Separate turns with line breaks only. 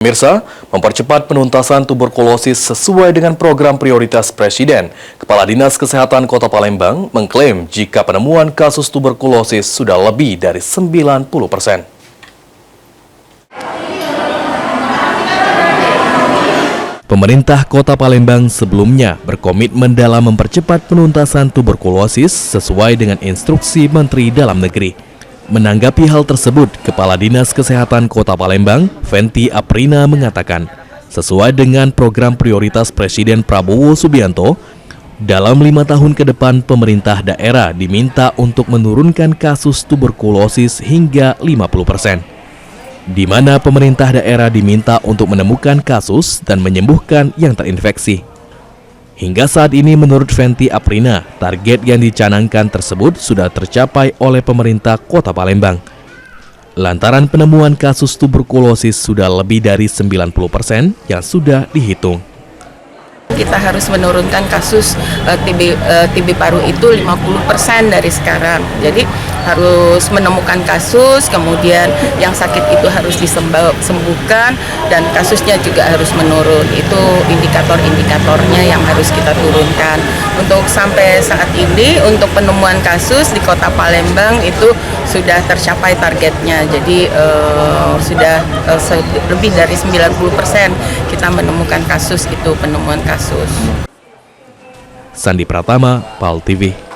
Pemirsa, mempercepat penuntasan tuberkulosis sesuai dengan program prioritas Presiden, Kepala Dinas Kesehatan Kota Palembang mengklaim jika penemuan kasus tuberkulosis sudah lebih dari 90%. Pemerintah Kota Palembang sebelumnya berkomitmen dalam mempercepat penuntasan tuberkulosis sesuai dengan instruksi Menteri Dalam Negeri. Menanggapi hal tersebut, Kepala Dinas Kesehatan Kota Palembang, Fenty Aprina mengatakan, sesuai dengan program prioritas Presiden Prabowo Subianto, dalam 5 tahun ke depan pemerintah daerah diminta untuk menurunkan kasus tuberkulosis hingga 50%. Di mana pemerintah daerah diminta untuk menemukan kasus dan menyembuhkan yang terinfeksi. Hingga saat ini menurut Fenty Aprina, target yang dicanangkan tersebut sudah tercapai oleh pemerintah Kota Palembang. Lantaran penemuan kasus tuberkulosis sudah lebih dari 90% yang sudah dihitung.
Kita harus menurunkan kasus TB paru itu 50% dari sekarang. Jadi harus menemukan kasus, kemudian yang sakit itu harus disembuhkan dan kasusnya juga harus menurun. Itu indikator-indikatornya yang harus kita turunkan. Untuk sampai saat ini untuk penemuan kasus di Kota Palembang itu sudah tercapai targetnya. Jadi sudah lebih dari 90% kita menemukan kasus itu, penemuan kasus.
Sandi Pratama, PAL TV.